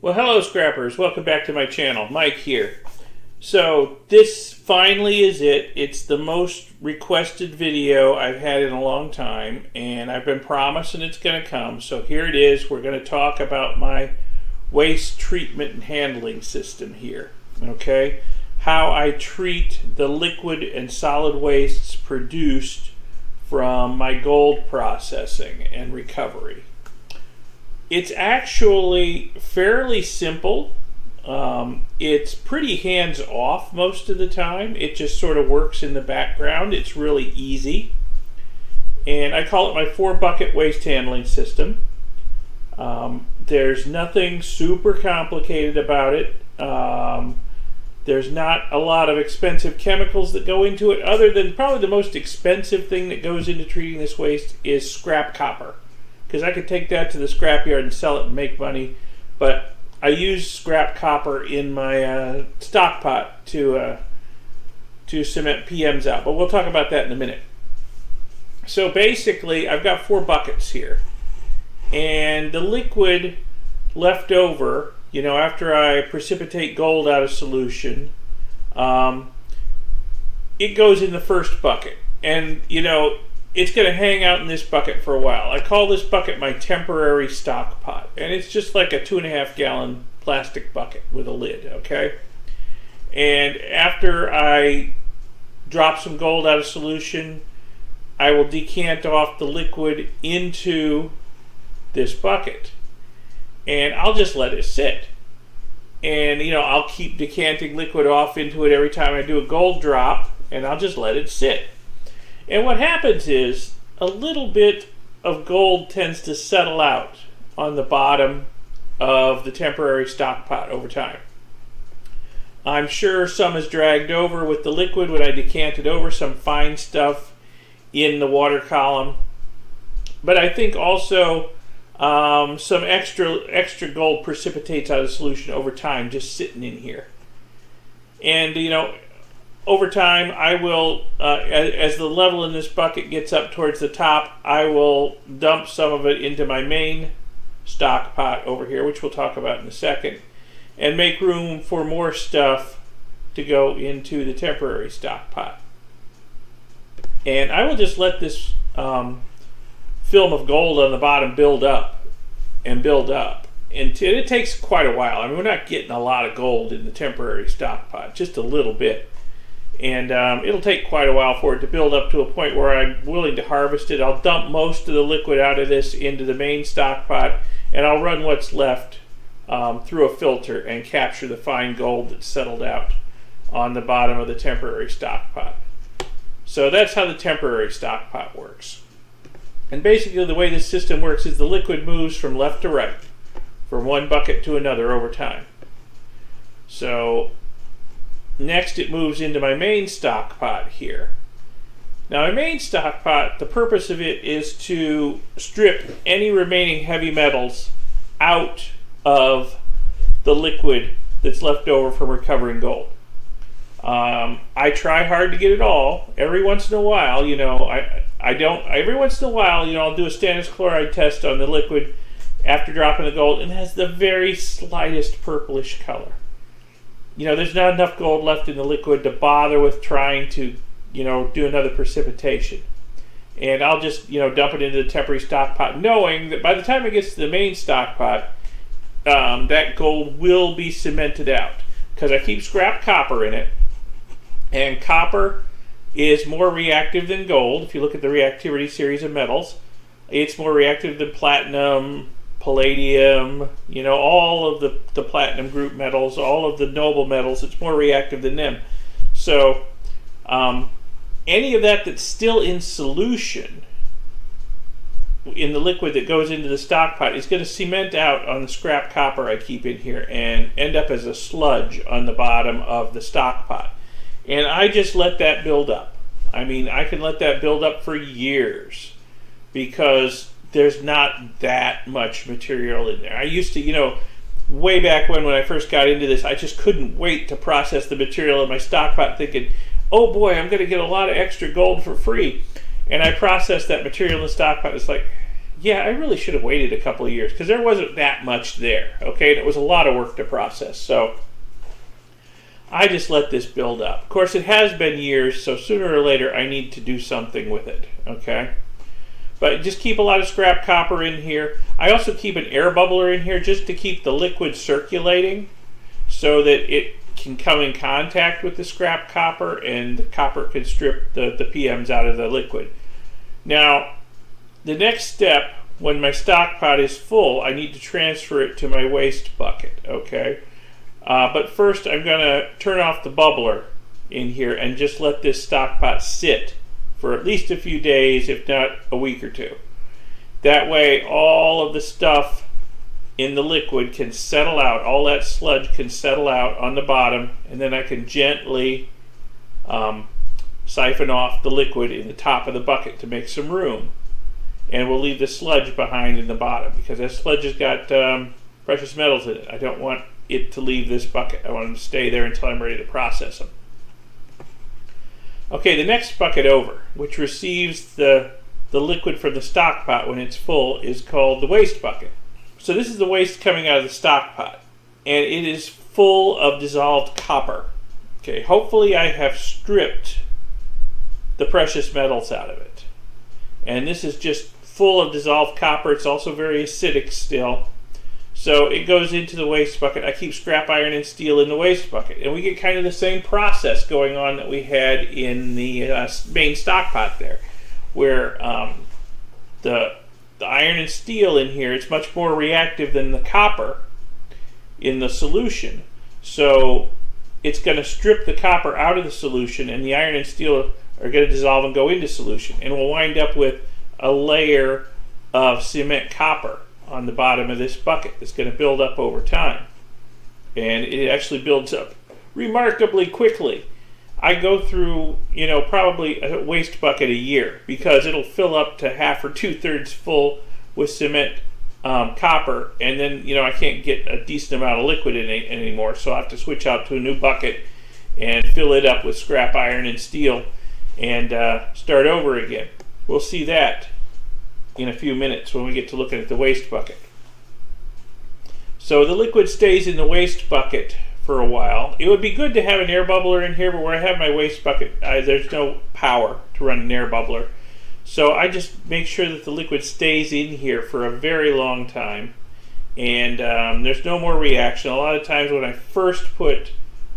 Well, hello scrappers, welcome back to my channel. Mike here. So this finally is it. It's the most requested video I've had in a long time, and I've been promising it's going to come. So here it is. We're going to talk about my waste treatment and handling system here. Okay? How I treat the liquid and solid wastes produced from my gold processing and recovery. It's actually fairly simple. It's pretty hands-off most of the time. It just sort of works in the background. It's really easy. And I call it my 4-bucket waste handling system. There's nothing super complicated about it. There's not a lot of expensive chemicals that go into it, other than probably the most expensive thing that goes into treating this waste is scrap copper. Because I could take that to the scrapyard and sell it and make money, but I use scrap copper in my stock pot to cement PMs out. But we'll talk about that in a minute. So basically, I've got 4 buckets here, and the liquid left over, you know, after I precipitate gold out of solution, it goes in the first bucket, and you know, it's going to hang out in this bucket for a while. I call this bucket my temporary stock pot, and it's just like a 2.5 gallon plastic bucket with a lid, okay? And after I drop some gold out of solution, I will decant off the liquid into this bucket, and I'll just let it sit. And you know, I'll keep decanting liquid off into it every time I do a gold drop, and I'll just let it sit. And what happens is a little bit of gold tends to settle out on the bottom of the temporary stock pot over time. I'm sure some is dragged over with the liquid when I decant it over, some fine stuff in the water column. But I think also some extra gold precipitates out of solution over time, just sitting in here. And you know, over time, I will, as the level in this bucket gets up towards the top, I will dump some of it into my main stock pot over here, which we'll talk about in a second, and make room for more stuff to go into the temporary stock pot. And I will just let this film of gold on the bottom build up and build up. And it takes quite a while. I mean, we're not getting a lot of gold in the temporary stock pot, just a little bit. And it'll take quite a while for it to build up to a point where I'm willing to harvest it. I'll dump most of the liquid out of this into the main stock pot, and I'll run what's left through a filter and capture the fine gold that's settled out on the bottom of the temporary stock pot. So that's how the temporary stock pot works. And basically the way this system works is the liquid moves from left to right, from one bucket to another over time. So next it moves into my main stock pot here. Now my main stock pot, the purpose of it is to strip any remaining heavy metals out of the liquid that's left over from recovering gold. I try hard to get it all. Every once in a while, you know, every once in a while, you know, I'll do a stannous chloride test on the liquid after dropping the gold, and it has the very slightest purplish color. You know, there's not enough gold left in the liquid to bother with trying to, you know, do another precipitation. And I'll just, you know, dump it into the temporary stock pot, knowing that by the time it gets to the main stock pot, that gold will be cemented out. Because I keep scrap copper in it. And copper is more reactive than gold. If you look at the reactivity series of metals, it's more reactive than platinum, palladium, you know, all of the platinum group metals, all of the noble metals, it's more reactive than them. So any of that that's still in solution in the liquid that goes into the stock pot is going to cement out on the scrap copper I keep in here and end up as a sludge on the bottom of the stock pot. And I just let that build up. I mean, I can let that build up for years because there's not that much material in there. I used to, you know, way back when I first got into this, I just couldn't wait to process the material in my stock pot, thinking, oh boy, I'm going to get a lot of extra gold for free. And I processed that material in the stock pot. It's like, yeah, I really should have waited a couple of years because there wasn't that much there, okay? And it was a lot of work to process. So I just let this build up. Of course, it has been years, so sooner or later I need to do something with it, okay? But just keep a lot of scrap copper in here. I also keep an air bubbler in here just to keep the liquid circulating so that it can come in contact with the scrap copper and the copper can strip the PMs out of the liquid. Now, the next step, when my stock pot is full, I need to transfer it to my waste bucket, okay? But first I'm going to turn off the bubbler in here and just let this stock pot sit for at least a few days, if not a week or two. That way all of the stuff in the liquid can settle out, all that sludge can settle out on the bottom, and then I can gently siphon off the liquid in the top of the bucket to make some room. And we'll leave the sludge behind in the bottom because that sludge has got precious metals in it. I don't want it to leave this bucket. I want them to stay there until I'm ready to process them. Okay, the next bucket over, which receives the liquid from the stock pot when it's full, is called the waste bucket. So this is the waste coming out of the stock pot, and it is full of dissolved copper. Okay, hopefully I have stripped the precious metals out of it. And this is just full of dissolved copper. It's also very acidic still. So it goes into the waste bucket. I keep scrap iron and steel in the waste bucket. And we get kind of the same process going on that we had in the main stock pot there, where the iron and steel in here, it's much more reactive than the copper in the solution. So it's going to strip the copper out of the solution, and the iron and steel are going to dissolve and go into solution. And we'll wind up with a layer of cement copper on the bottom of this bucket that's going to build up over time. And it actually builds up remarkably quickly. I go through, probably a waste bucket a year because it'll fill up to half or 2/3 full with cement copper, and then, I can't get a decent amount of liquid in it anymore, so I have to switch out to a new bucket and fill it up with scrap iron and steel and start over again. We'll see that in a few minutes when we get to looking at the waste bucket. So the liquid stays in the waste bucket for a while. It would be good to have an air bubbler in here, but where I have my waste bucket, there's no power to run an air bubbler. So I just make sure that the liquid stays in here for a very long time, and there's no more reaction. A lot of times when I first put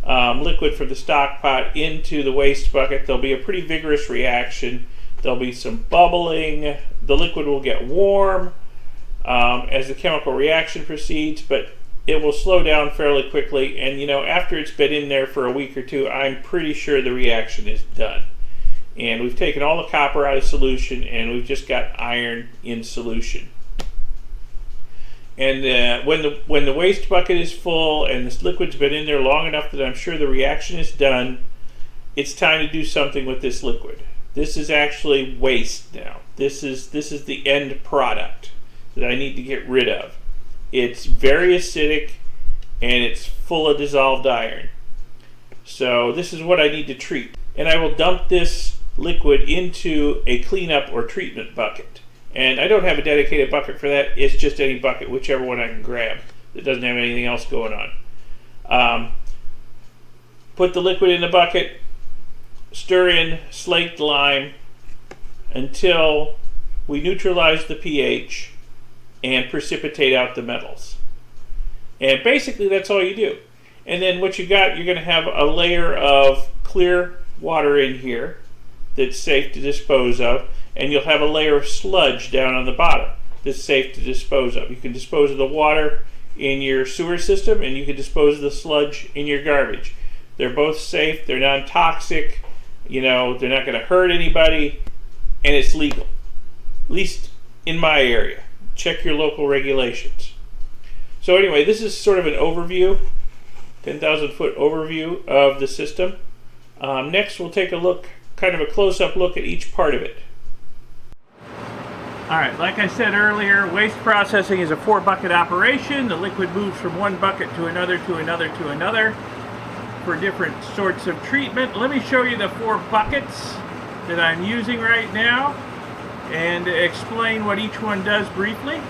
liquid from the stock pot into the waste bucket, there'll be a pretty vigorous reaction. There'll be some bubbling. The liquid will get warm as the chemical reaction proceeds, but it will slow down fairly quickly. And after it's been in there for a week or two, I'm pretty sure the reaction is done. And we've taken all the copper out of solution, and we've just got iron in solution. And when the waste bucket is full and this liquid's been in there long enough that I'm sure the reaction is done, it's time to do something with this liquid. This is actually waste now. This is the end product that I need to get rid of. It's very acidic and it's full of dissolved iron. So this is what I need to treat. And I will dump this liquid into a cleanup or treatment bucket. And I don't have a dedicated bucket for that. It's just any bucket, whichever one I can grab that doesn't have anything else going on. Put the liquid in the bucket, stir in slaked lime until we neutralize the pH and precipitate out the metals. And basically that's all you do. And then what you got, you're going to have a layer of clear water in here that's safe to dispose of, and you'll have a layer of sludge down on the bottom that's safe to dispose of. You can dispose of the water in your sewer system, and you can dispose of the sludge in your garbage. They're both safe, they're non-toxic, they're not going to hurt anybody, and it's legal. At least in my area. Check your local regulations. So anyway, this is sort of an overview, 10,000 foot overview of the system. Next we'll take a look, kind of a close-up look at each part of it. Alright, like I said earlier, waste processing is a 4-bucket operation. The liquid moves from one bucket to another, to another, to another for different sorts of treatment. Let me show you the 4 buckets that I'm using right now. and explain what each one does briefly.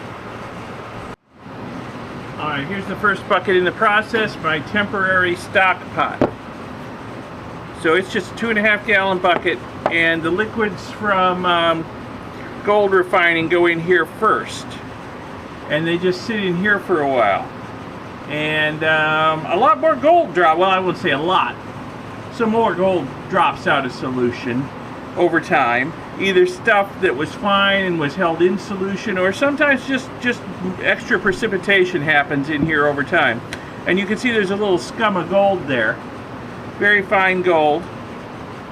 Alright, here's the first bucket in the process, my temporary stock pot. So it's just a 2.5 gallon bucket, and the liquids from gold refining go in here first. And they just sit in here for a while. And a lot more gold drop, well, I wouldn't say a lot. Some more gold drops out of solution over time. Either stuff that was fine and was held in solution, or sometimes just extra precipitation happens in here over time. And you can see there's a little scum of gold there. Very fine gold.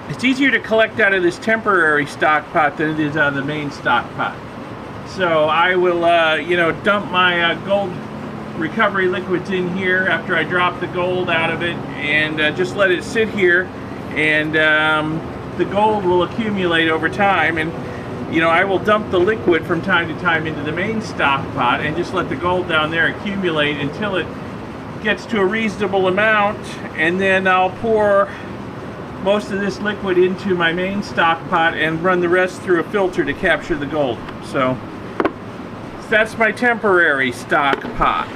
It's easier to collect out of this temporary stock pot than it is out of the main stock pot. So I will, dump my gold recovery liquids in here after I drop the gold out of it, and just let it sit here, and the gold will accumulate over time. And I will dump the liquid from time to time into the main stock pot and just let the gold down there accumulate until it gets to a reasonable amount, and then I'll pour most of this liquid into my main stock pot and run the rest through a filter to capture the gold. So that's my temporary stock pot.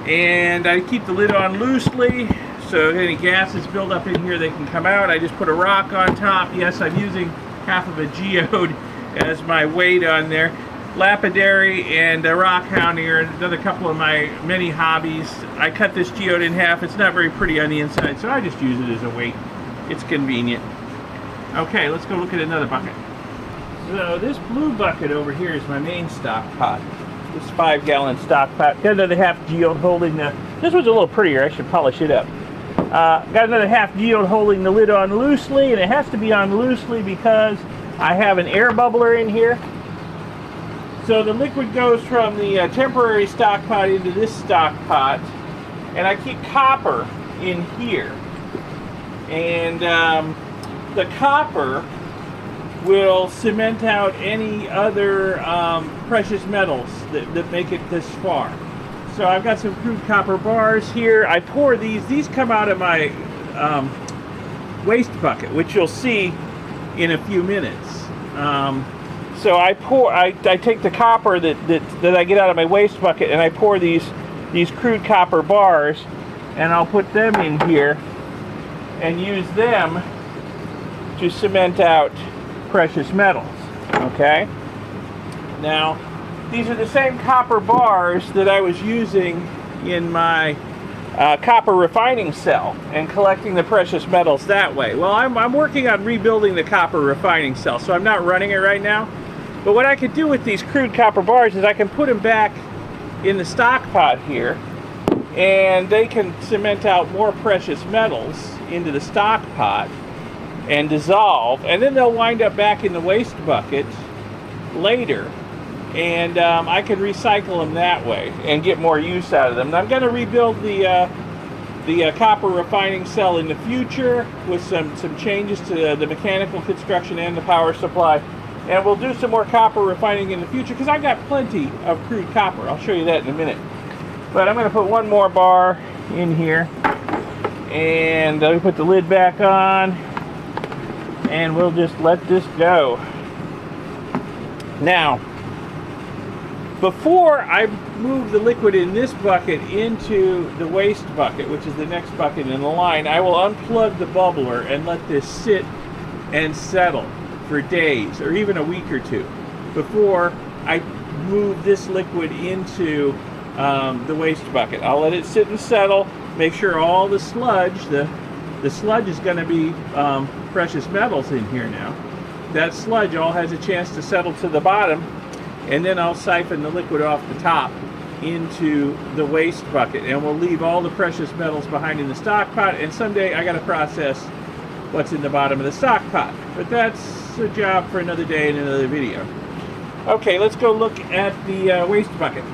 And I keep the lid on loosely, so if any gases build up in here, they can come out. I just put a rock on top. Yes, I'm using half of a geode as my weight on there. Lapidary and a rock hounding are another couple of my many hobbies. I cut this geode in half. It's not very pretty on the inside, so I just use it as a weight. It's convenient. Okay, let's go look at another bucket. So this blue bucket over here is my main stock pot. This 5 gallon stock pot. Got another half geode holding the... This one's a little prettier. I should polish it up. Got another half geode holding the lid on loosely, and it has to be on loosely because I have an air bubbler in here. So the liquid goes from the temporary stock pot into this stock pot, and I keep copper in here. And the copper will cement out any other precious metals that make it this far. So I've got some crude copper bars here. I pour these come out of my waste bucket, which you'll see in a few minutes. So I take the copper that I get out of my waste bucket, and I pour these crude copper bars, and I'll put them in here and use them to cement out precious metals. Okay? Now, these are the same copper bars that I was using in my copper refining cell and collecting the precious metals that way. Well, I'm working on rebuilding the copper refining cell, so I'm not running it right now. But what I could do with these crude copper bars is I can put them back in the stock pot here, and they can cement out more precious metals into the stock pot and dissolve, and then they'll wind up back in the waste bucket later, and I can recycle them that way and get more use out of them. And I'm going to rebuild the copper refining cell in the future with some changes to the mechanical construction and the power supply, and we'll do some more copper refining in the future because I've got plenty of crude copper. I'll show you that in a minute. But I'm going to put one more bar in here, and let me put the lid back on, and we'll just let this go. Now, before I move the liquid in this bucket into the waste bucket, which is the next bucket in the line, I will unplug the bubbler and let this sit and settle for days or even a week or two before I move this liquid into the waste bucket. I'll let it sit and settle, make sure all the sludge, the sludge is going to be precious metals in here now. That sludge all has a chance to settle to the bottom, and then I'll siphon the liquid off the top into the waste bucket, and we'll leave all the precious metals behind in the stock pot, and someday I got to process what's in the bottom of the stock pot. But that's a job for another day and another video. Okay, let's go look at the waste bucket.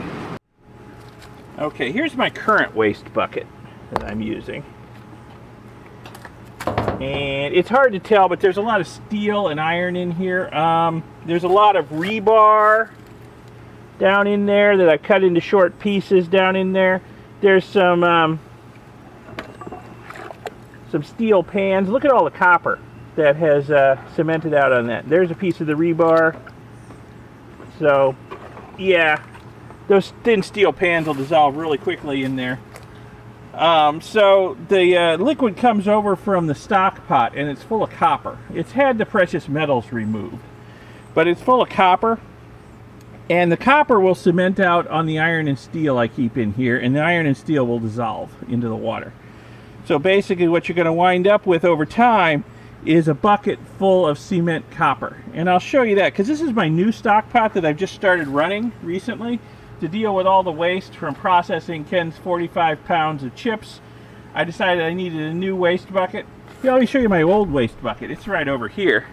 Okay, here's my current waste bucket that I'm using. And it's hard to tell, but there's a lot of steel and iron in here. There's a lot of rebar down in there that I cut into short pieces down in there. There's some steel pans. Look at all the copper that has cemented out on that. There's a piece of the rebar. So, yeah, those thin steel pans will dissolve really quickly in there. So the liquid comes over from the stock pot, and it's full of copper. It's had the precious metals removed, but it's full of copper, and the copper will cement out on the iron and steel I keep in here, and the iron and steel will dissolve into the water. So basically what you're going to wind up with over time is a bucket full of cement copper. And I'll show you that, because this is my new stock pot that I've just started running recently to deal with all the waste from processing Ken's 45 pounds of chips. I decided I needed a new waste bucket. Here, let me show you my old waste bucket. It's right over here.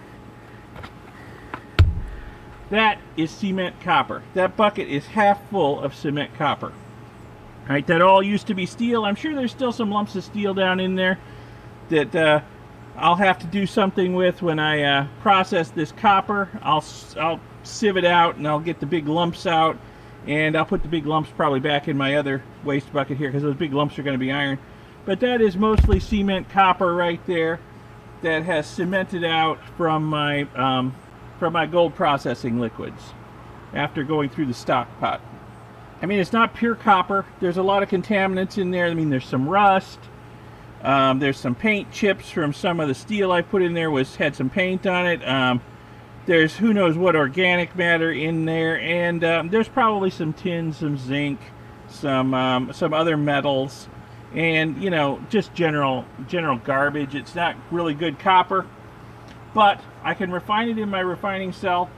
That is cement copper. That bucket is half full of cement copper. All right, that all used to be steel. I'm sure there's still some lumps of steel down in there that I'll have to do something with when I process this copper. I'll sieve it out, and I'll get the big lumps out, and I'll put the big lumps probably back in my other waste bucket here, because those big lumps are going to be iron. But that is mostly cement copper right there that has cemented out from my gold processing liquids after going through the stock pot. I mean, it's not pure copper. There's a lot of contaminants in there. I mean, there's some rust. There's some paint chips from some of the steel I put in there had some paint on it. There's who knows what organic matter in there, and there's probably some tin, some zinc, some other metals, and you know, just general garbage. It's not really good copper, but I can refine it in my refining cell,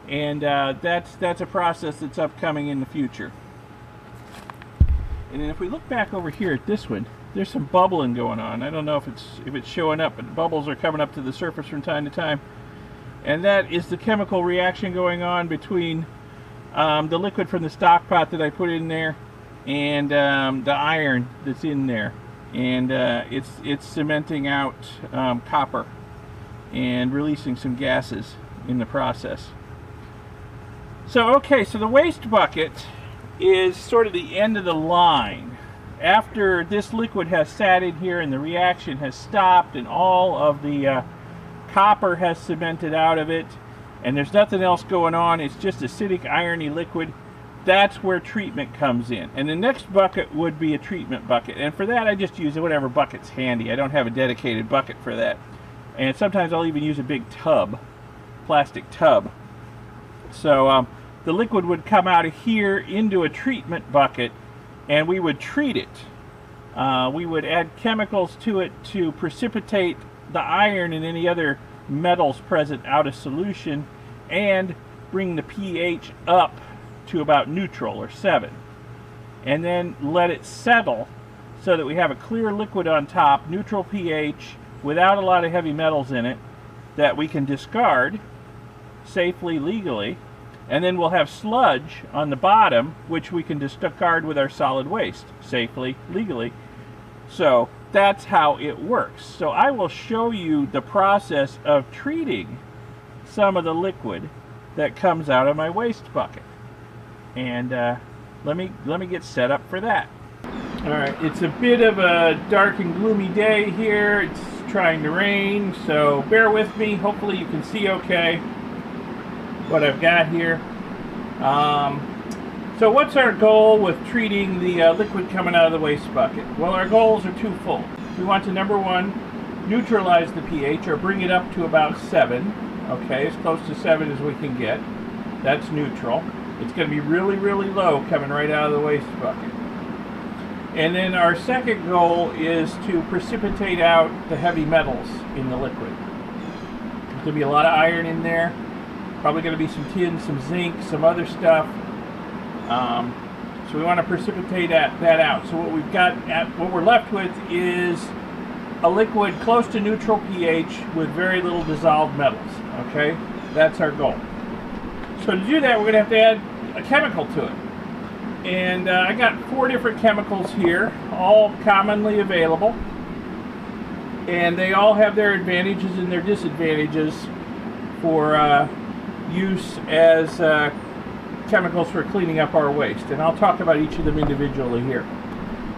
and that's a process that's upcoming in the future. And then if we look back over here at this one, there's some bubbling going on. I don't know if it's showing up, but the bubbles are coming up to the surface from time to time. And that is the chemical reaction going on between the liquid from the stock pot that I put in there and the iron that's in there. And it's cementing out copper and releasing some gases in the process. So, okay, so the waste bucket is sort of the end of the line. After this liquid has sat in here and the reaction has stopped and all of the copper has cemented out of it and there's nothing else going on, it's just acidic irony liquid, that's where treatment comes in. And the next bucket would be a treatment bucket, and for that I just use whatever bucket's handy. I don't have a dedicated bucket for that, and sometimes I'll even use a big tub, plastic tub. So the liquid would come out of here into a treatment bucket, and we would treat it. We would add chemicals to it to precipitate the iron and any other metals present out of solution, and bring the pH up to about neutral or 7, and then let it settle so that we have a clear liquid on top, neutral pH, without a lot of heavy metals in it, that we can discard safely, legally. And then we'll have sludge on the bottom, which we can discard with our solid waste safely, legally. So that's how it works. So I will show you the process of treating some of the liquid that comes out of my waste bucket. And let me get set up for that. All right, it's a bit of a dark and gloomy day here. It's trying to rain, so bear with me. Hopefully you can see okay what I've got here. So what's our goal with treating the liquid coming out of the waste bucket? Well, our goals are twofold. We want to, number one, neutralize the pH, or bring it up to about 7. Okay, as close to 7 as we can get. That's neutral. It's going to be really, really low coming right out of the waste bucket. And then our second goal is to precipitate out the heavy metals in the liquid. There's going to be a lot of iron in there. Probably going to be some tin, some zinc, some other stuff. So we want to precipitate that out. So what we're left with is a liquid close to neutral pH with very little dissolved metals. Okay, that's our goal. So to do that, we're going to have to add a chemical to it. And I got 4 different chemicals here, all commonly available. And they all have their advantages and their disadvantages for use as chemicals for cleaning up our waste. And I'll talk about each of them individually here.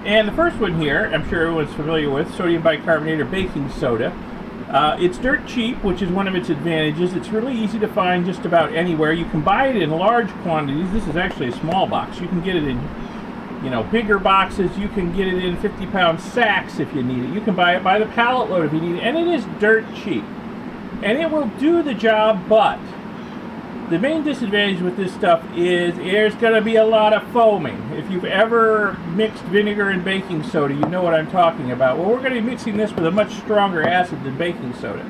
And the first one here, I'm sure everyone's familiar with, sodium bicarbonate or baking soda. It's dirt cheap, which is one of its advantages. It's really easy to find just about anywhere. You can buy it in large quantities. This is actually a small box. You can get it in, bigger boxes. You can get it in 50-pound sacks if you need it. You can buy it by the pallet load if you need it. And it is dirt cheap. And it will do the job, but the main disadvantage with this stuff is there's going to be a lot of foaming. If you've ever mixed vinegar and baking soda, you know what I'm talking about. Well, we're going to be mixing this with a much stronger acid than baking soda.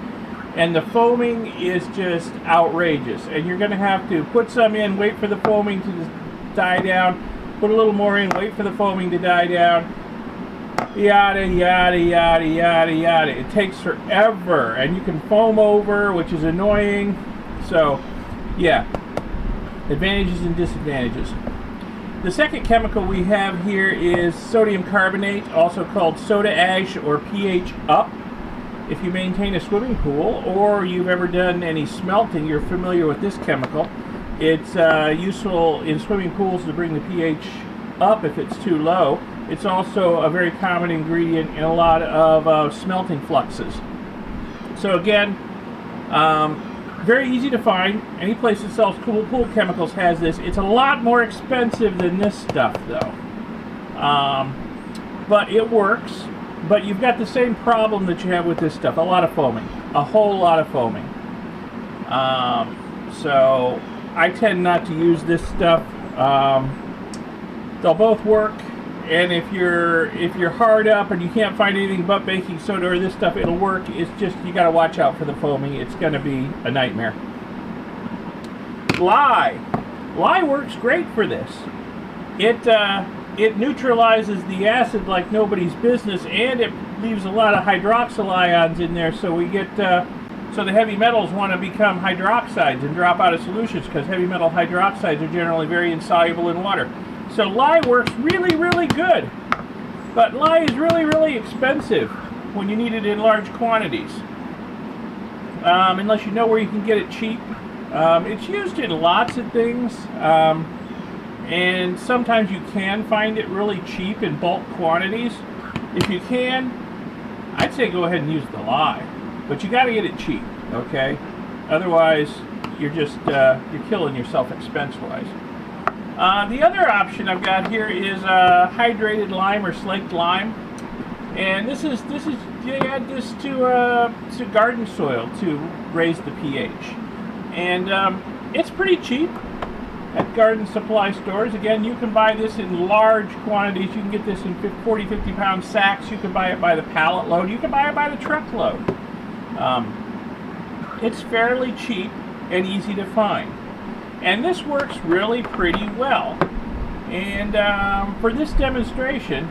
And the foaming is just outrageous. And you're going to have to put some in, wait for the foaming to die down, put a little more in, wait for the foaming to die down. Yada, yada, yada, yada, yada. It takes forever. And you can foam over, which is annoying. So, yeah, advantages and disadvantages. The second chemical we have here is sodium carbonate, also called soda ash or pH up. If you maintain a swimming pool or you've ever done any smelting, you're familiar with this chemical. It's useful in swimming pools to bring the pH up if it's too low. It's also a very common ingredient in a lot of smelting fluxes. So again, very easy to find. Any place that sells pool chemicals has this. It's a lot more expensive than this stuff, though. But it works. But you've got the same problem that you have with this stuff. A lot of foaming. A whole lot of foaming. So I tend not to use this stuff. They'll both work. And if you're hard up and you can't find anything but baking soda or this stuff, it'll work. It's just you got to watch out for the foaming. It's going to be a nightmare. Lye works great for this. It neutralizes the acid like nobody's business, and it leaves a lot of hydroxyl ions in there. So we get so the heavy metals want to become hydroxides and drop out of solutions because heavy metal hydroxides are generally very insoluble in water. So lye works really, really good. But lye is really, really expensive when you need it in large quantities. Unless you know where you can get it cheap. It's used in lots of things. And sometimes you can find it really cheap in bulk quantities. If you can, I'd say go ahead and use the lye. But you got to get it cheap, okay? Otherwise, you're just you're killing yourself expense-wise. The other option I've got here is hydrated lime or slaked lime, and this is you add this to garden soil to raise the pH, and it's pretty cheap at garden supply stores. Again, you can buy this in large quantities. You can get this in 40, 50-pound sacks. You can buy it by the pallet load. You can buy it by the truckload. It's fairly cheap and easy to find. And this works really pretty well. And for this demonstration,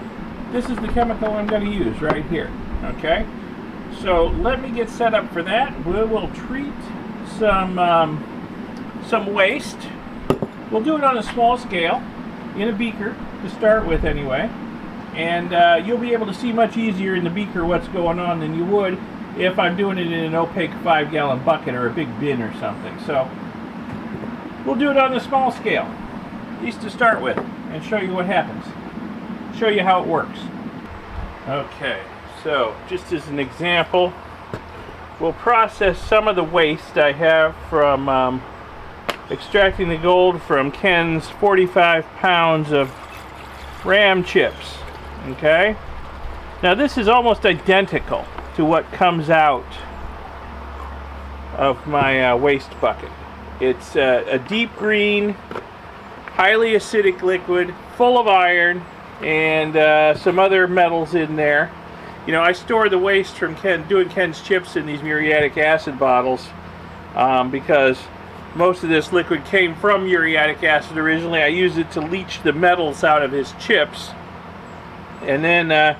this is the chemical I'm going to use right here. Okay? So let me get set up for that. We will treat some waste. We'll do it on a small scale, in a beaker, to start with anyway. And you'll be able to see much easier in the beaker what's going on than you would if I'm doing it in an opaque 5-gallon bucket or a big bin or something. So we'll do it on a small scale, at least to start with, and show you what happens. Show you how it works. Okay, so just as an example, we'll process some of the waste I have from extracting the gold from Ken's 45 pounds of ram chips. Okay? Now this is almost identical to what comes out of my waste bucket. It's a deep green, highly acidic liquid, full of iron, and some other metals in there. You know, I store the waste from doing Ken's chips in these muriatic acid bottles because most of this liquid came from muriatic acid originally. I use it to leach the metals out of his chips. And then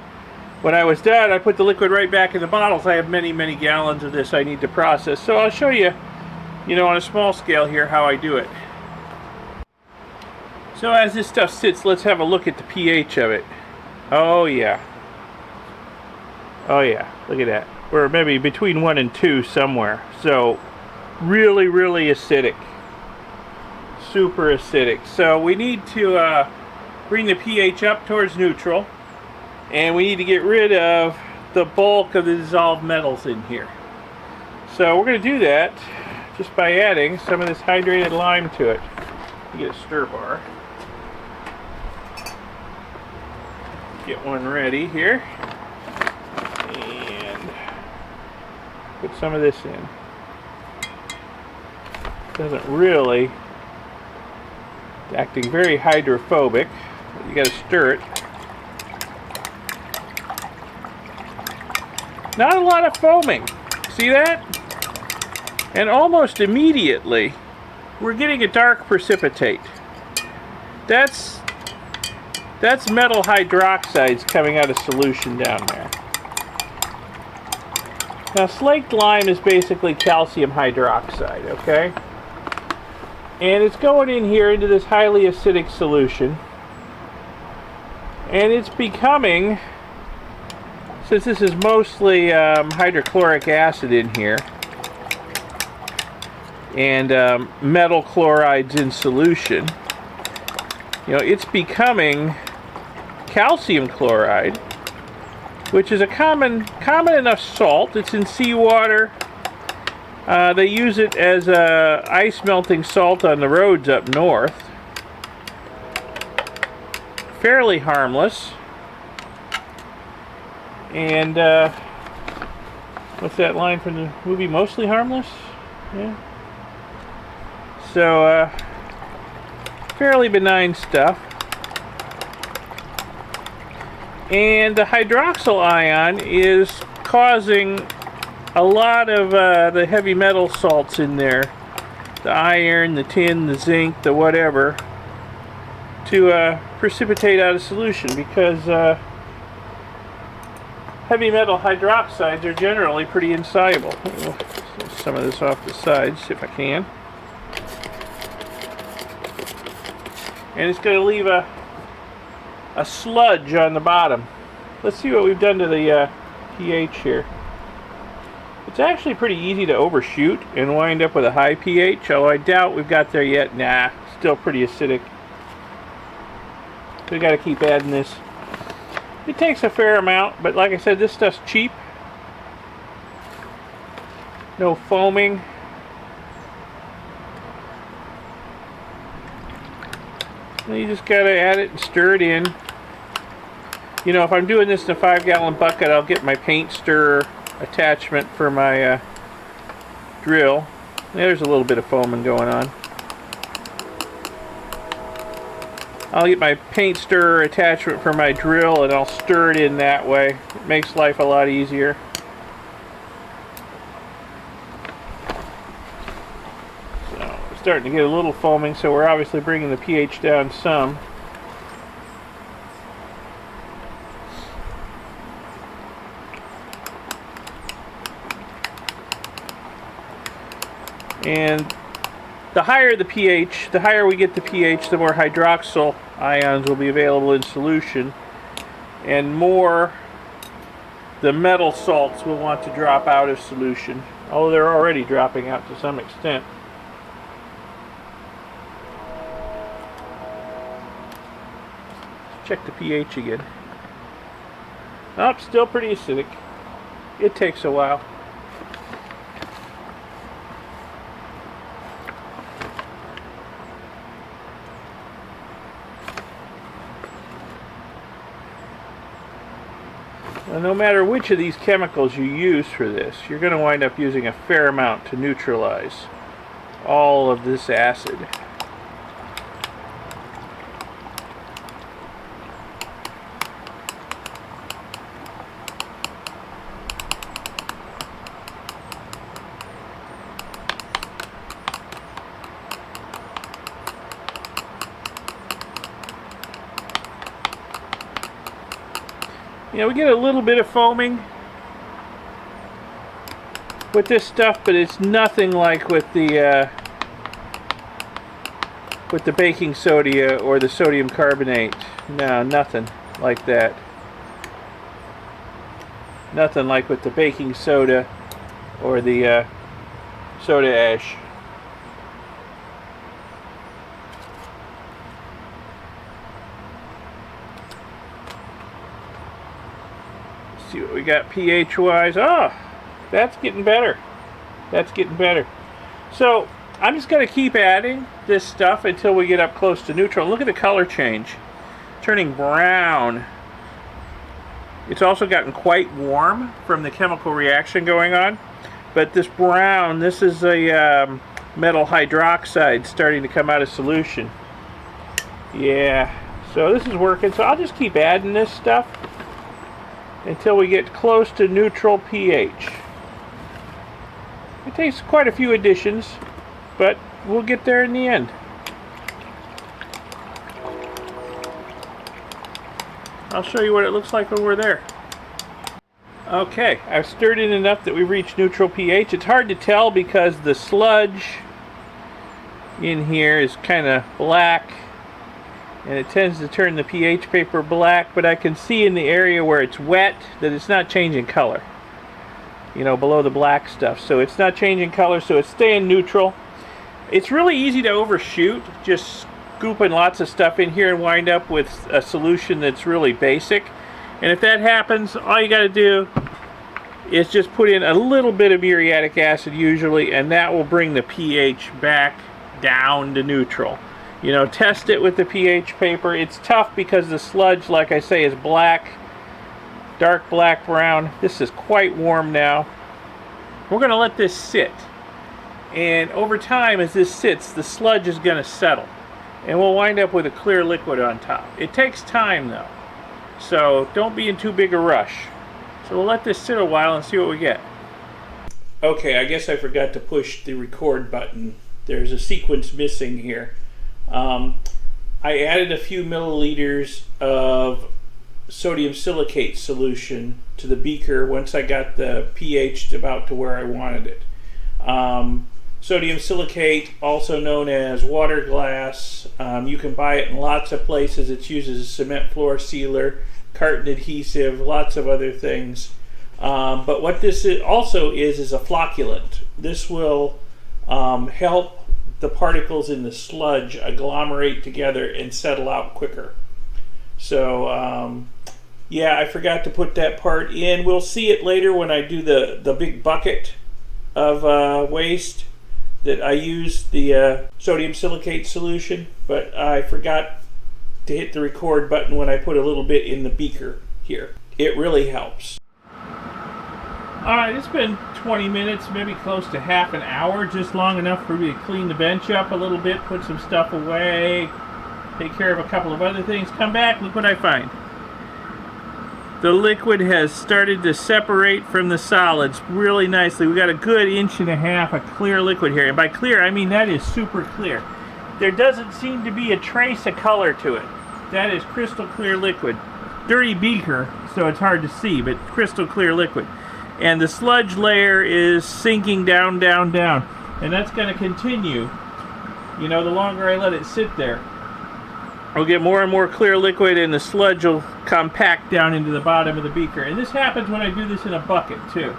when I was done, I put the liquid right back in the bottles. I have many, many gallons of this I need to process. So I'll show you, on a small scale here how I do it. So as this stuff sits, let's have a look at the pH of it. Oh yeah. Oh yeah, look at that. We're maybe between 1 and 2 somewhere. So really, really acidic. Super acidic. So we need to bring the pH up towards neutral. And we need to get rid of the bulk of the dissolved metals in here. So we're going to do that just by adding some of this hydrated lime to it. You get a stir bar. Get one ready here. And put some of this in. Doesn't really, acting very hydrophobic, but you got to stir it. Not a lot of foaming. See that? And almost immediately, we're getting a dark precipitate. That's metal hydroxides coming out of solution down there. Now, slaked lime is basically calcium hydroxide, okay? And it's going in here into this highly acidic solution. And it's becoming, since this is mostly hydrochloric acid in here, and metal chlorides in solution, you know, it's becoming calcium chloride, which is a common enough salt. It's in seawater. They use it as a ice melting salt on the roads up north. Fairly harmless. And what's that line from the movie? Mostly harmless? Yeah. So fairly benign stuff. And the hydroxyl ion is causing a lot of the heavy metal salts in there, the iron, the tin, the zinc, the whatever, to precipitate out of solution, because heavy metal hydroxides are generally pretty insoluble. We'll some of this off the sides if I can. And it's going to leave a sludge on the bottom. Let's see what we've done to the pH here. It's actually pretty easy to overshoot and wind up with a high pH, although I doubt we've got there yet. Nah, still pretty acidic. We got to keep adding this. It takes a fair amount, but like I said, this stuff's cheap. No foaming. And you just got to add it and stir it in. You know, if I'm doing this in a 5-gallon bucket, I'll get my paint stirrer attachment for my drill. There's a little bit of foaming going on. I'll get my paint stirrer attachment for my drill and I'll stir it in that way. It makes life a lot easier. So we're starting to get a little foaming, so we're obviously bringing the pH down some. And the higher the pH, the higher we get the pH, the more hydroxyl ions will be available in solution, and more the metal salts will want to drop out of solution, although they're already dropping out to some extent. Let's check the pH again. Oh, still pretty acidic. It takes a while. No matter which of these chemicals you use for this, you're going to wind up using a fair amount to neutralize all of this acid. You know, we get a little bit of foaming with this stuff, but it's nothing like with the baking soda or the sodium carbonate. No, nothing like that. Nothing like with the baking soda or the soda ash. See what we got pH wise. Oh, that's getting better. That's getting better. So I'm just going to keep adding this stuff until we get up close to neutral. Look at the color change. Turning brown. It's also gotten quite warm from the chemical reaction going on. But this brown, this is a metal hydroxide starting to come out of solution. Yeah, so this is working. So I'll just keep adding this stuff until we get close to neutral pH. It takes quite a few additions, but we'll get there in the end. I'll show you what it looks like when we're there. Okay, I've stirred in enough that we've reached neutral pH. It's hard to tell because the sludge in here is kind of black, and it tends to turn the pH paper black, but I can see in the area where it's wet that it's not changing color. You know, below the black stuff. So it's not changing color, so it's staying neutral. It's really easy to overshoot, just scooping lots of stuff in here and wind up with a solution that's really basic. And if that happens, all you got to do is just put in a little bit of muriatic acid usually, and that will bring the pH back down to neutral. You know, test it with the pH paper. It's tough because the sludge, like I say, is black, dark black brown. This is quite warm now. We're going to let this sit. And over time, as this sits, the sludge is going to settle. And we'll wind up with a clear liquid on top. It takes time, though. So don't be in too big a rush. So we'll let this sit a while and see what we get. Okay, I guess I forgot to push the record button. There's a sequence missing here. I added a few milliliters of sodium silicate solution to the beaker once I got the pH about to where I wanted it. Sodium silicate, also known as water glass, you can buy it in lots of places. It's used as a cement floor sealer, carton adhesive, lots of other things. But what this also is a flocculant. This will help the particles in the sludge agglomerate together and settle out quicker. So yeah, I forgot to put that part in. We'll see it later when I do the big bucket of waste that I use the sodium silicate solution, but I forgot to hit the record button when I put a little bit in the beaker here. It really helps. Alright, it's been 20 minutes, maybe close to half an hour, just long enough for me to clean the bench up a little bit, put some stuff away, take care of a couple of other things, come back, look what I find. The liquid has started to separate from the solids really nicely. We got a good 1.5 inches of clear liquid here. And by clear, I mean that is super clear. There doesn't seem to be a trace of color to it. That is crystal clear liquid. Dirty beaker, so it's hard to see, but crystal clear liquid. And the sludge layer is sinking down, down, down. And that's going to continue. You know, the longer I let it sit there. We'll get more and more clear liquid, and the sludge will compact down into the bottom of the beaker. And this happens when I do this in a bucket too.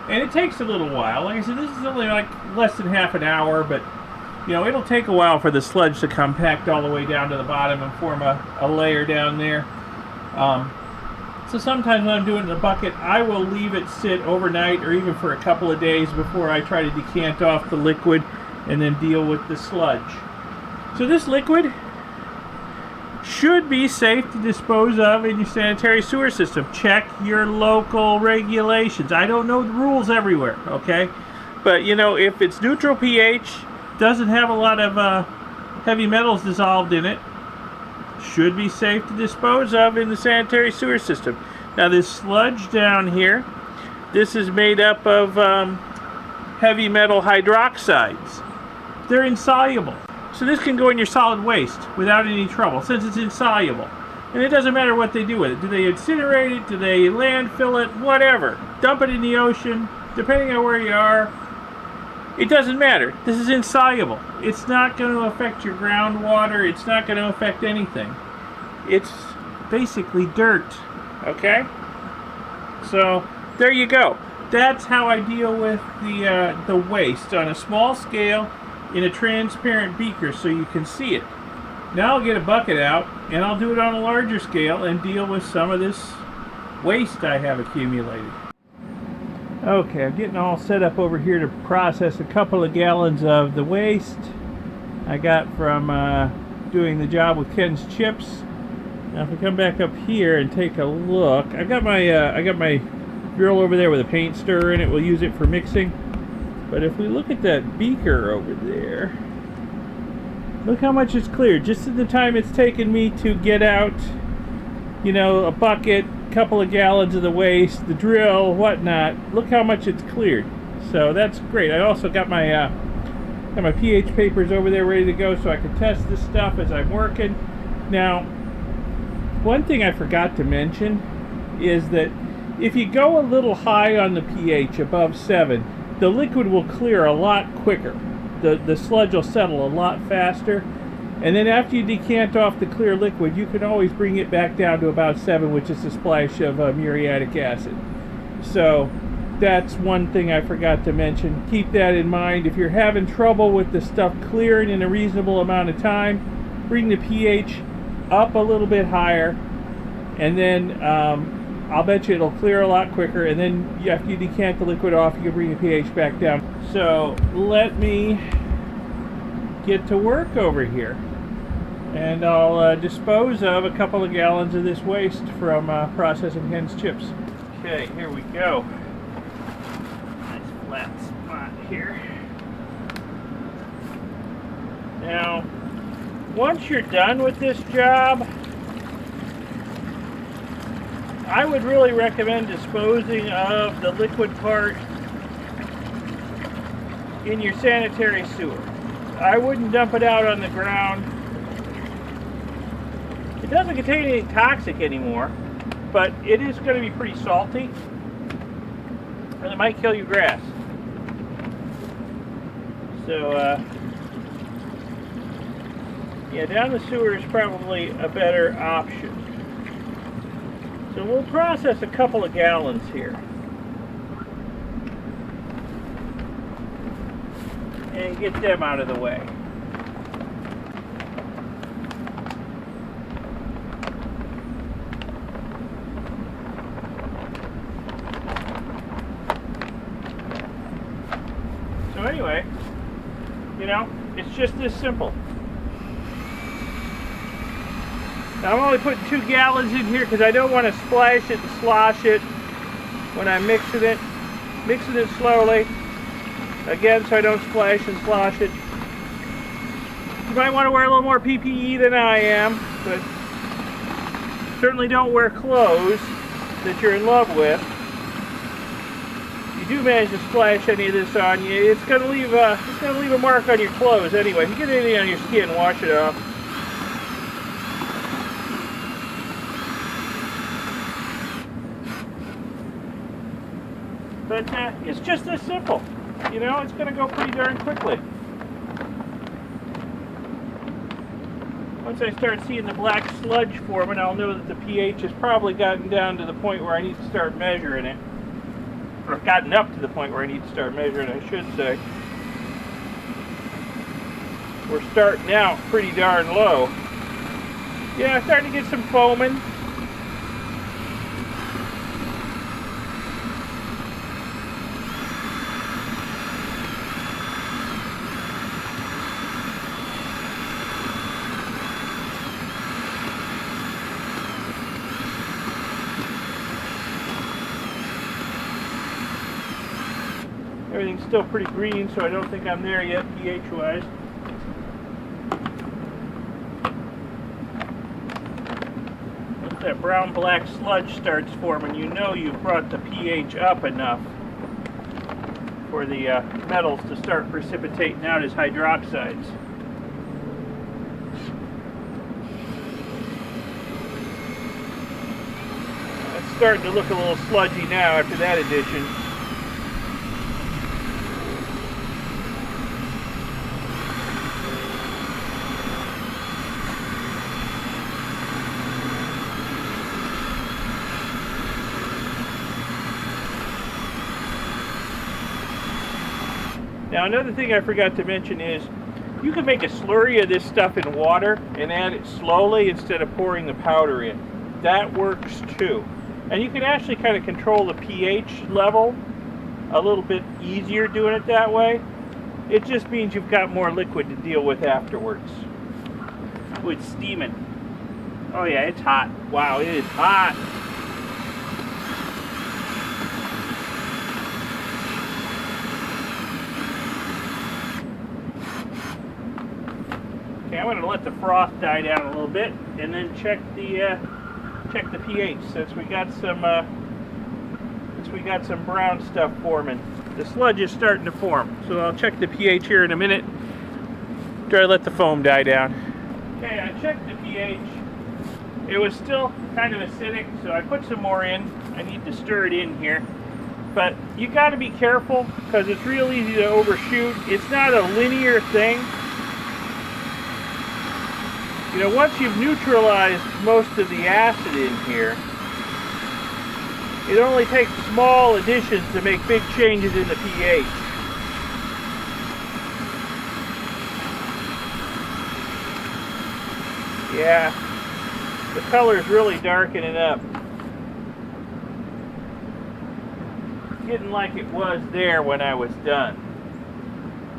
And it takes a little while. Like I said, this is only like less than half an hour, but you know, it'll take a while for the sludge to compact all the way down to the bottom and form a layer down there. So sometimes when I'm doing it in a bucket, I will leave it sit overnight or even for a couple of days before I try to decant off the liquid and then deal with the sludge. So this liquid should be safe to dispose of in your sanitary sewer system. Check your local regulations. I don't know the rules everywhere, okay? But, you know, if it's neutral pH, doesn't have a lot of heavy metals dissolved in it, should be safe to dispose of in the sanitary sewer system. Now, this sludge down here, this is made up of heavy metal hydroxides. They're insoluble. So this can go in your solid waste without any trouble, since it's insoluble. And it doesn't matter what they do with it. Do they incinerate it? Do they landfill it? Whatever. Dump it in the ocean, depending on where you are. It doesn't matter. This is insoluble. It's not going to affect your groundwater. It's not going to affect anything. It's basically dirt. Okay? So, there you go. That's how I deal with the waste on a small scale in a transparent beaker so you can see it. Now I'll get a bucket out and I'll do it on a larger scale and deal with some of this waste I have accumulated. Okay, I'm getting all set up over here to process a couple of gallons of the waste I got from doing the job with Ken's chips. Now if we come back up here and take a look, I got my drill over there with a paint stirrer in it. We'll use it for mixing. But if we look at that beaker over there, look how much it's cleared. Just in the time it's taken me to get out, you know, a bucket, a couple of gallons of the waste, the drill, whatnot. Look how much it's cleared. So that's great. I also got my pH papers over there ready to go so I can test this stuff as I'm working. Now, one thing I forgot to mention is that if you go a little high on the pH, above 7, the liquid will clear a lot quicker. The sludge will settle a lot faster. And then after you decant off the clear liquid, you can always bring it back down to about 7, which is a splash of muriatic acid. So that's one thing I forgot to mention. Keep that in mind. If you're having trouble with the stuff clearing in a reasonable amount of time, bring the pH up a little bit higher, and then I'll bet you it'll clear a lot quicker, and then after you decant the liquid off, you can bring the pH back down. So let me get to work over here, and I'll dispose of a couple of gallons of this waste from processing Ken's chips. Okay, here we go. Nice flat spot here. Now, once you're done with this job, I would really recommend disposing of the liquid part in your sanitary sewer. I wouldn't dump it out on the ground. It doesn't contain anything toxic anymore, but it is going to be pretty salty, and it might kill your grass. So, yeah, down the sewer is probably a better option. So we'll process a couple of gallons here. And get them out of the way. So anyway, you know, it's just this simple. Now I'm only putting 2 gallons in here because I don't want to splash it and slosh it when I'm mixing it. Mixing it slowly, again, so I don't splash and slosh it. You might want to wear a little more PPE than I am, but certainly don't wear clothes that you're in love with. If you do manage to splash any of this on you, it's going to leave a mark on your clothes anyway. If you get anything on your skin, wash it off. But it's just this simple. You know, it's going to go pretty darn quickly. Once I start seeing the black sludge forming, I'll know that the pH has probably gotten down to the point where I need to start measuring it. Or gotten up to the point where I need to start measuring, I should say. We're starting out pretty darn low. Yeah, starting to get some foaming. Everything's still pretty green, so I don't think I'm there yet pH-wise. Once that brown-black sludge starts forming, you know you've brought the pH up enough for the metals to start precipitating out as hydroxides. It's starting to look a little sludgy now after that addition. Now another thing I forgot to mention is you can make a slurry of this stuff in water and add it slowly instead of pouring the powder in. That works too. And you can actually kind of control the pH level a little bit easier doing it that way. It just means you've got more liquid to deal with afterwards. Oh, it's steaming. Oh yeah, it's hot. Wow, it is hot. Okay, I'm going to let the froth die down a little bit, and then check the pH since we got some brown stuff forming. The sludge is starting to form, so I'll check the pH here in a minute. Try to let the foam die down. Okay, I checked the pH. It was still kind of acidic, so I put some more in. I need to stir it in here. But you got to be careful because it's real easy to overshoot. It's not a linear thing. You know, once you've neutralized most of the acid in here, it only takes small additions to make big changes in the pH. Yeah, the color's really darkening up. Getting like it was there when I was done.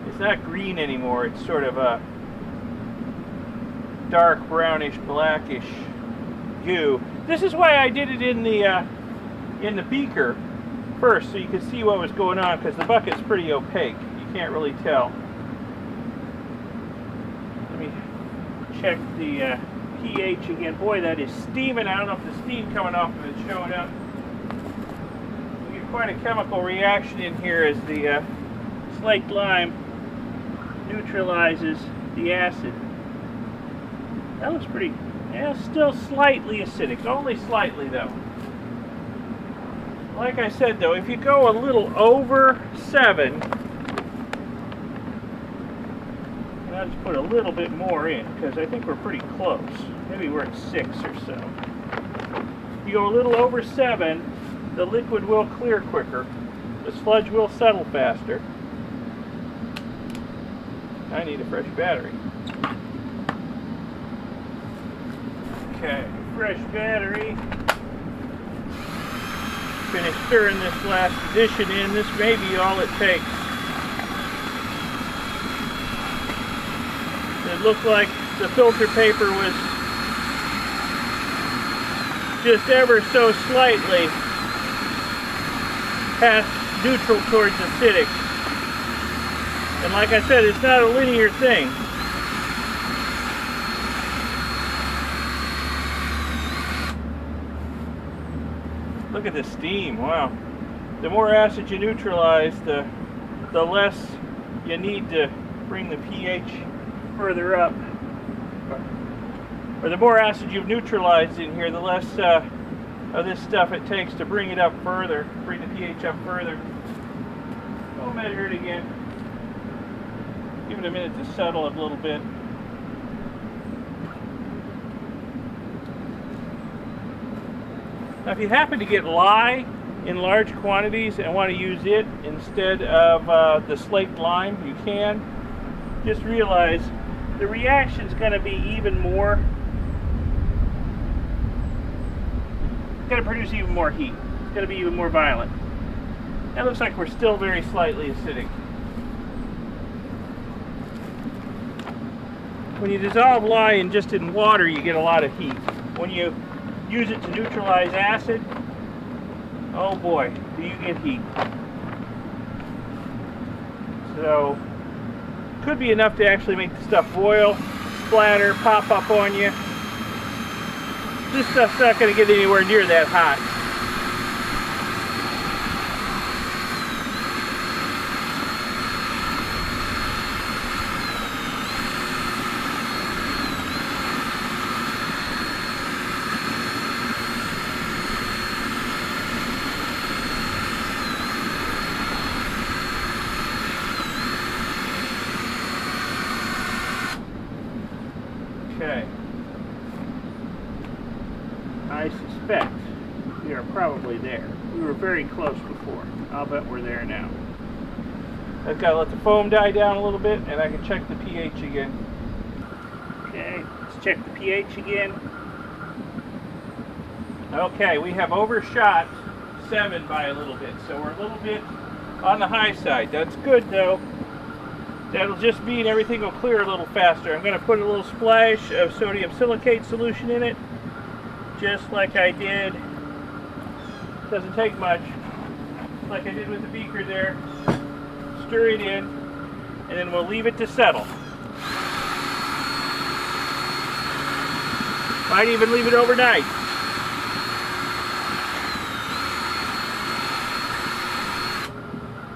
It's not green anymore, it's sort of a dark brownish blackish goo. This is why I did it in the beaker first, so you could see what was going on, because the bucket's pretty opaque. You can't really tell. Let me check the pH again. Boy, that is steaming. I don't know if the steam coming off of it showing up. We get quite a chemical reaction in here as the slaked lime neutralizes the acid. That looks pretty, yeah, still slightly acidic, only slightly though. Like I said though, if you go a little over 7, and I'll just put a little bit more in because I think we're pretty close. Maybe we're at 6 or so. If you go a little over 7, the liquid will clear quicker. The sludge will settle faster. I need a fresh battery. Okay, fresh battery. Finish stirring this last addition in. This may be all it takes. It looked like the filter paper was just ever so slightly past neutral towards acidic. And like I said, it's not a linear thing. Look at the steam, wow. The more acid you neutralize, the less you need to bring the pH further up. Or the more acid you've neutralized in here, the less of this stuff it takes to bring it up further, bring the pH up further. We'll measure it again. Give it a minute to settle a little bit. Now if you happen to get lye in large quantities and want to use it instead of the slaked lime, you can. Just realize the reaction is going to be even more, it's going to produce even more heat. It's going to be even more violent. That looks like we're still very slightly acidic. When you dissolve lye in water, you get a lot of heat. When you use it to neutralize acid, oh boy, do you get heat. So, could be enough to actually make the stuff boil, splatter, pop up on you. This stuff's not going to get anywhere near that hot. Okay. I suspect we are probably there. We were very close before. I'll bet we're there now. I've got to let the foam die down a little bit and I can check the pH again. Okay, let's check the pH again. Okay, we have overshot 7 by a little bit, so we're a little bit on the high side. That's good though. That'll just mean everything will clear a little faster. I'm going to put a little splash of sodium silicate solution in it, just like I did. Doesn't take much, like I did with the beaker there. Stir it in, and then we'll leave it to settle. Might even leave it overnight.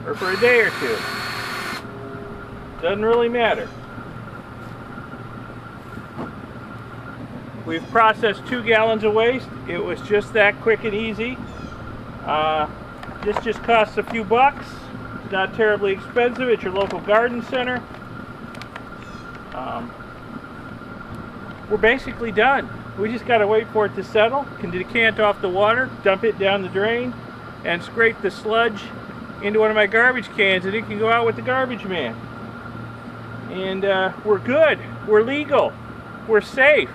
Or for a day or two. Doesn't really matter. We've processed 2 gallons of waste. It was just that quick and easy. This just costs a few bucks. It's not terribly expensive at your local garden center. We're basically done. We just got to wait for it to settle, can decant off the water, dump it down the drain, and scrape the sludge into one of my garbage cans, and it can go out with the garbage man. And we're good. We're legal. We're safe.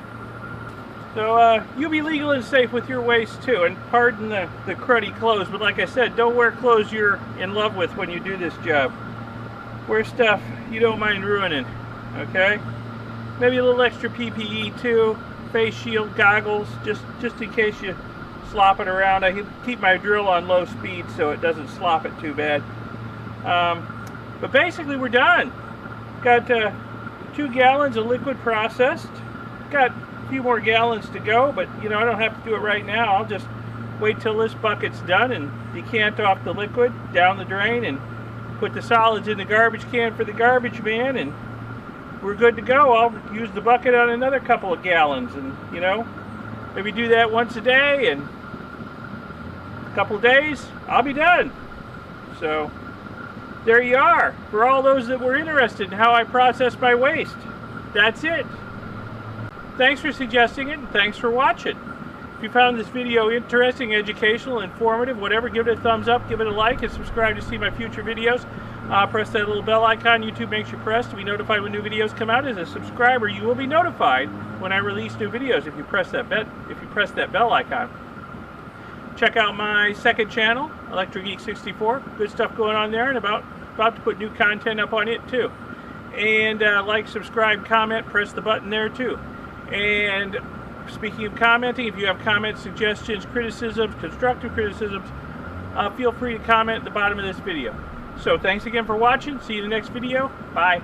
So you be legal and safe with your waste too. And pardon the cruddy clothes, but like I said, don't wear clothes you're in love with when you do this job. Wear stuff you don't mind ruining, okay? Maybe a little extra PPE too. Face shield, goggles, just in case you slop it around. I keep my drill on low speed so it doesn't slop it too bad. But basically we're done. Got 2 gallons of liquid processed. Got a few more gallons to go, but you know, I don't have to do it right now. I'll just wait till this bucket's done and decant off the liquid down the drain and put the solids in the garbage can for the garbage man, and we're good to go. I'll use the bucket on another couple of gallons, and you know, maybe do that once a day, and a couple of days I'll be done. So there you are, for all those that were interested in how I process my waste. That's it. Thanks for suggesting it, and thanks for watching. If you found this video interesting, educational, informative, whatever, give it a thumbs up, give it a like, and subscribe to see my future videos. Press that little bell icon YouTube makes you press to be notified when new videos come out. As a subscriber, you will be notified when I release new videos if you press that bell icon. Check out my second channel, Electro Geek 64. Good stuff going on there, and about to put new content up on it too. And like, subscribe, comment, press the button there too. And speaking of commenting, if you have comments, suggestions, criticisms, constructive criticisms, feel free to comment at the bottom of this video. So thanks again for watching. See you in the next video. Bye.